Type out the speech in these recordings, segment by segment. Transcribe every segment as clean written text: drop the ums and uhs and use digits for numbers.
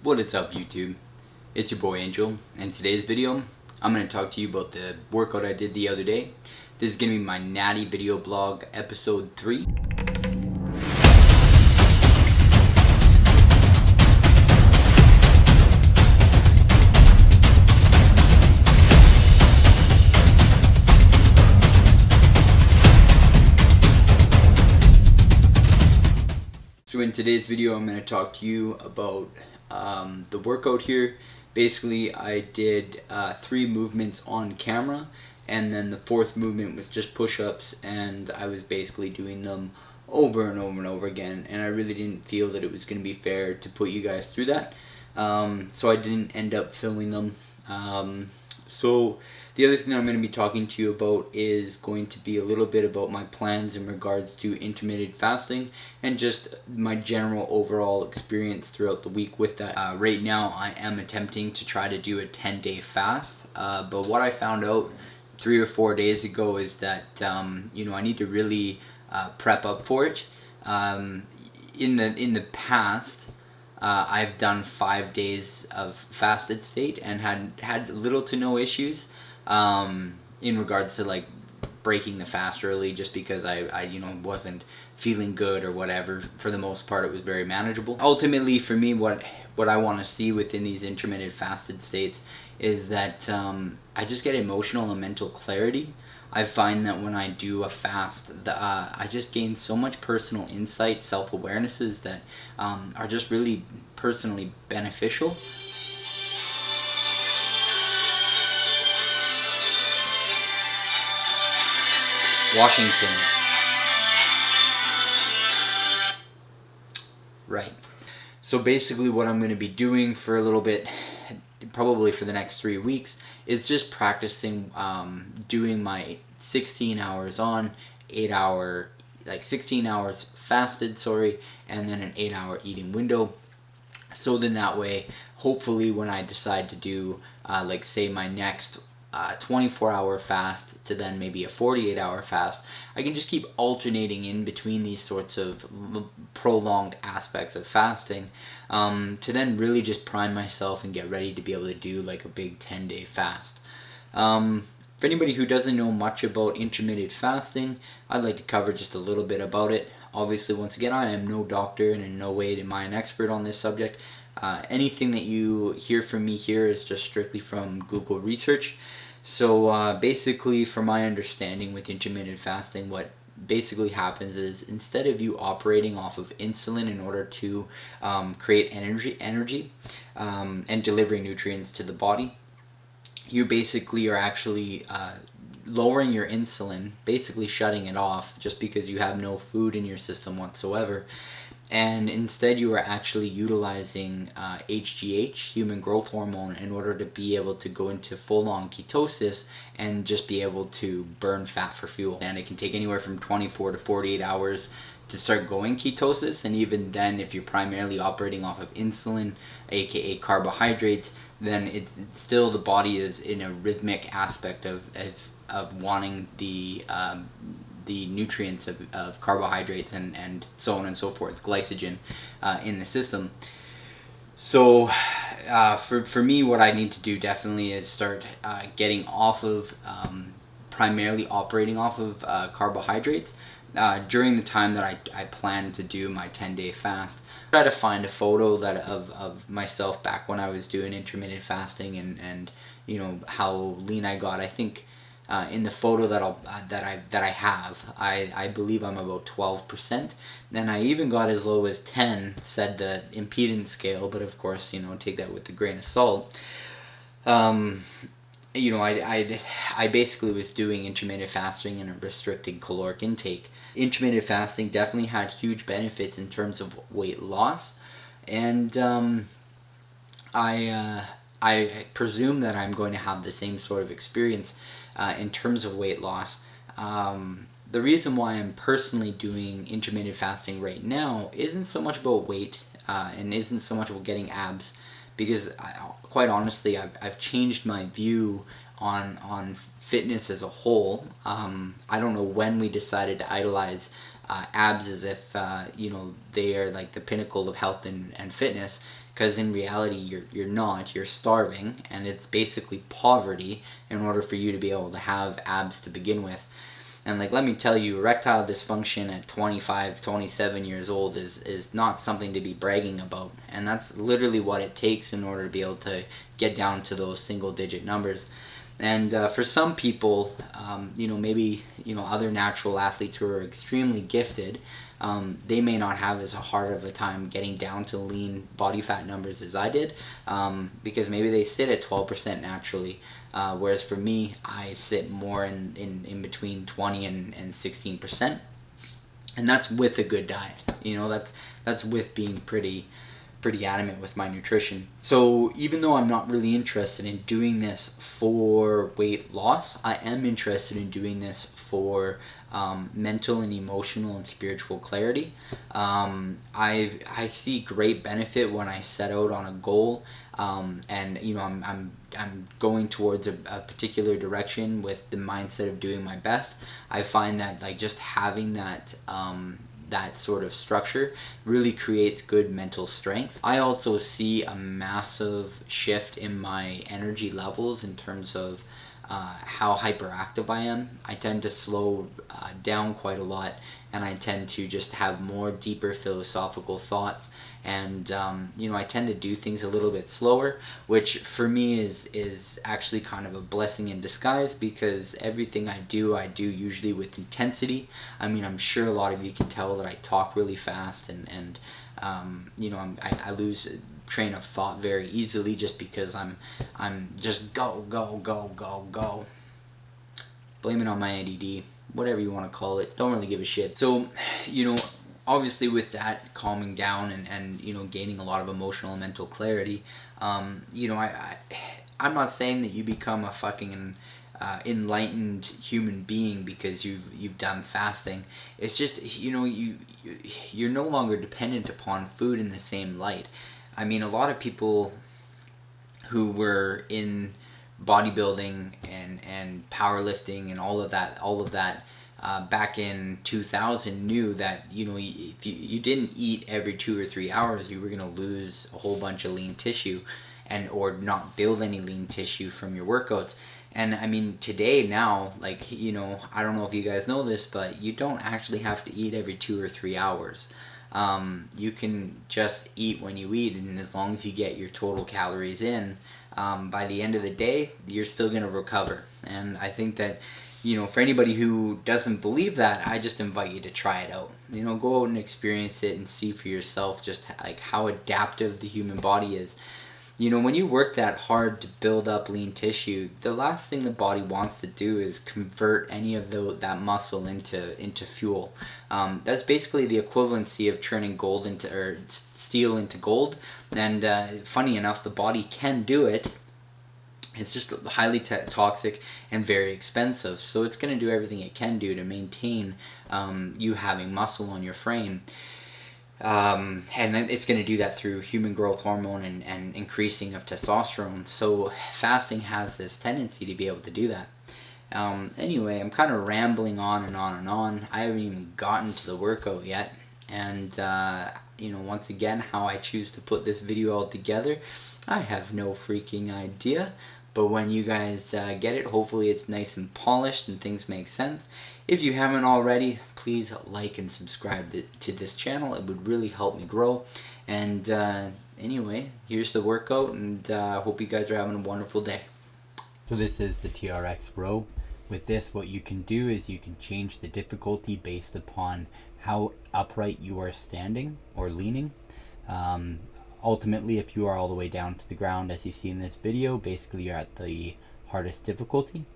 What is up, YouTube? It's your boy Angel, and today's video I'm going to talk to you about the workout I did the other day. This is going to be my Natty video blog episode 3. So in today's video I'm going to talk to you about the workout here. Basically I did 3 movements on camera, and then the 4th movement was just push-ups, and I was basically doing them over and over and over again, and I really didn't feel that it was going to be fair to put you guys through that, so I didn't end up filming them. So the other thing that I'm going to be talking to you about is going to be a little bit about my plans in regards to intermittent fasting and just my general overall experience throughout the week with that. Right now I am attempting to try to do a 10-day fast, but what I found out 3 or 4 days ago is that I need to really prep up for it. In the past, I've done 5 days of fasted state and had little to no issues in regards to like breaking the fast early, just because I wasn't feeling good or whatever. For the most part it was very manageable. Ultimately for me, what I want to see within these intermittent fasted states is that I just get emotional and mental clarity. I find that when I do a fast, I just gain so much personal insight, self-awarenesses that are just really personally beneficial. Washington. Right. So basically what I'm going to be doing for a little bit, probably for the next 3 weeks, is just practicing doing my 16 hours on, 16 hours fasted, and then an 8-hour eating window. So then that way, hopefully when I decide to do, say my next 24-hour fast to then maybe a 48-hour fast, I can just keep alternating in between these sorts of prolonged aspects of fasting to then really just prime myself and get ready to be able to do like a big 10-day fast. For anybody who doesn't know much about intermittent fasting, I'd like to cover just a little bit about it. Obviously, once again, I am no doctor and in no way am I an expert on this subject. Anything that you hear from me here is just strictly from Google research. So basically, from my understanding with intermittent fasting, what basically happens is instead of you operating off of insulin in order to create energy and delivering nutrients to the body, you basically are actually lowering your insulin, basically shutting it off just because you have no food in your system whatsoever. And instead you are actually utilizing HGH, human growth hormone, in order to be able to go into full-on ketosis and just be able to burn fat for fuel. And it can take anywhere from 24 to 48 hours to start going ketosis, and even then if you're primarily operating off of insulin, aka carbohydrates, then it's still, the body is in a rhythmic aspect of wanting the nutrients of carbohydrates and so on and so forth, glycogen in the system. So for me, what I need to do definitely is start getting off of primarily operating off of carbohydrates during the time that I plan to do my 10-day fast. Try to find a photo of myself back when I was doing intermittent fasting and how lean I got. I think in the photo that I have, I believe I'm about 12%, and I even got as low as 10, said the impedance scale, but of course take that with a grain of salt. I basically was doing intermittent fasting and a restricted caloric intake. Intermittent fasting definitely had huge benefits in terms of weight loss, and I presume that I'm going to have the same sort of experience in terms of weight loss. The reason why I'm personally doing intermittent fasting right now isn't so much about weight and isn't so much about getting abs, because quite honestly I've changed my view on fitness as a whole. I don't know when we decided to idolize abs as if they are like the pinnacle of health and fitness, because in reality you're not. You're starving, and it's basically poverty in order for you to be able to have abs to begin with. And like, let me tell you, erectile dysfunction at 25, 27 years old is not something to be bragging about. And that's literally what it takes in order to be able to get down to those single digit numbers. And for some people, maybe, other natural athletes who are extremely gifted, they may not have as hard of a time getting down to lean body fat numbers as I did, because maybe they sit at 12% naturally. Whereas for me, I sit more in between 20 and 16%. And that's with a good diet. That's with being pretty adamant with my nutrition. So even though I'm not really interested in doing this for weight loss, I am interested in doing this for mental and emotional and spiritual clarity. I see great benefit when I set out on a goal, and I'm going towards a particular direction with the mindset of doing my best. I find that like just having that sort of structure really creates good mental strength. I also see a massive shift in my energy levels in terms of how hyperactive I am. I tend to slow down quite a lot, and I tend to just have more deeper philosophical thoughts, and I tend to do things a little bit slower, which for me is actually kind of a blessing in disguise, because everything I do usually with intensity. I mean, I'm sure a lot of you can tell that I talk really fast, and I lose train of thought very easily just because I'm just go. Blame it on my ADD, whatever you want to call it. Don't really give a shit. So, obviously with that calming down and gaining a lot of emotional and mental clarity, I'm not saying that you become a fucking enlightened human being because you've done fasting. It's just you're no longer dependent upon food in the same light. I mean, a lot of people who were in bodybuilding and powerlifting and all of that back in 2000 knew that if you didn't eat every 2 or 3 hours, you were going to lose a whole bunch of lean tissue or not build any lean tissue from your workouts. And I mean, today now, like, I don't know if you guys know this, but you don't actually have to eat every 2 or 3 hours. You can just eat when you eat, and as long as you get your total calories in, by the end of the day, you're still going to recover. And I think that, for anybody who doesn't believe that, I just invite you to try it out. Go out and experience it and see for yourself just like how adaptive the human body is. When you work that hard to build up lean tissue, the last thing the body wants to do is convert any of that muscle into fuel. That's basically the equivalency of turning steel into gold. And funny enough, the body can do it. It's just highly toxic and very expensive. So it's going to do everything it can do to maintain you having muscle on your frame. And then it's going to do that through human growth hormone and increasing of testosterone. So fasting has this tendency to be able to do that. Anyway, I'm kind of rambling on and on and on. I haven't even gotten to the workout yet. And, once again, how I choose to put this video all together, I have no freaking idea. But when you guys get it, hopefully it's nice and polished and things make sense. If you haven't already, please like and subscribe to this channel. It would really help me grow. And anyway, here's the workout, and hope you guys are having a wonderful day. So this is the TRX Row. With this, what you can do is you can change the difficulty based upon how upright you are standing or leaning. Ultimately, if you are all the way down to the ground, as you see in this video, basically you're at the hardest difficulty.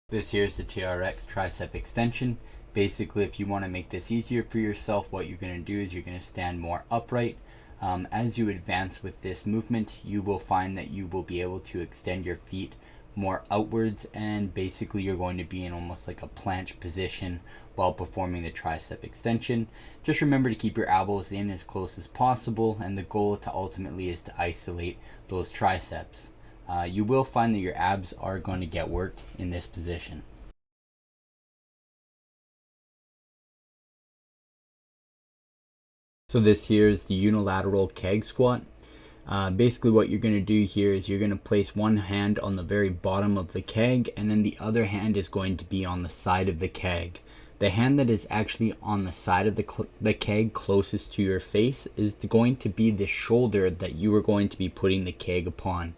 This here is the TRX Tricep Extension. Basically, if you want to make this easier for yourself, what you're going to do is you're going to stand more upright. As you advance with this movement, you will find that you will be able to extend your feet more outwards, and basically you're going to be in almost like a planche position while performing the tricep extension. Just remember to keep your elbows in as close as possible, and the goal to ultimately is to isolate those triceps. You will find that your abs are going to get worked in this position. So this here is the Unilateral Keg Squat. Basically what you're going to do here is you're going to place one hand on the very bottom of the keg, and then the other hand is going to be on the side of the keg. The hand that is actually on the side of the keg closest to your face is going to be the shoulder that you are going to be putting the keg upon.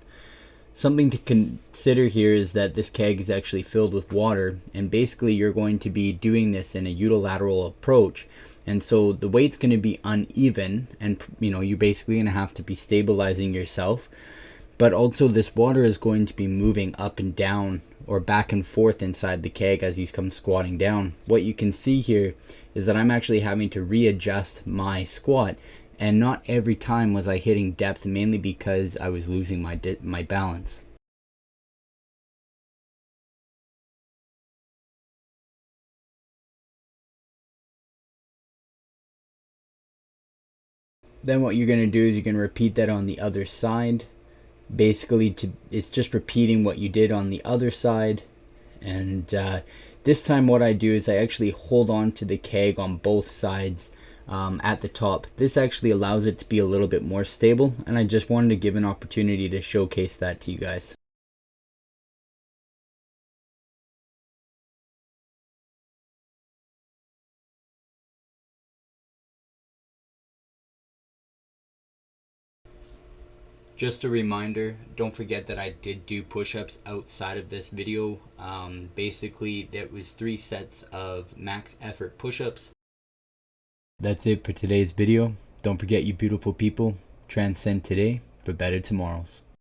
Something to consider here is that this keg is actually filled with water, and basically you're going to be doing this in a unilateral approach, and so the weight's going to be uneven, and you're basically going to have to be stabilizing yourself, but also this water is going to be moving up and down or back and forth inside the keg as you come squatting down. What you can see here is that I'm actually having to readjust my squat, and not every time was I hitting depth, mainly because I was losing my balance. Then what you're going to do is you're going to repeat that on the other side. Basically, it's just repeating what you did on the other side. And this time what I do is I actually hold on to the keg on both sides at the top. This actually allows it to be a little bit more stable, and I just wanted to give an opportunity to showcase that to you guys. Just a reminder, don't forget that I did do push-ups outside of this video. Basically, that was 3 sets of max effort push-ups. That's it for today's video. Don't forget, you beautiful people, transcend today for better tomorrows.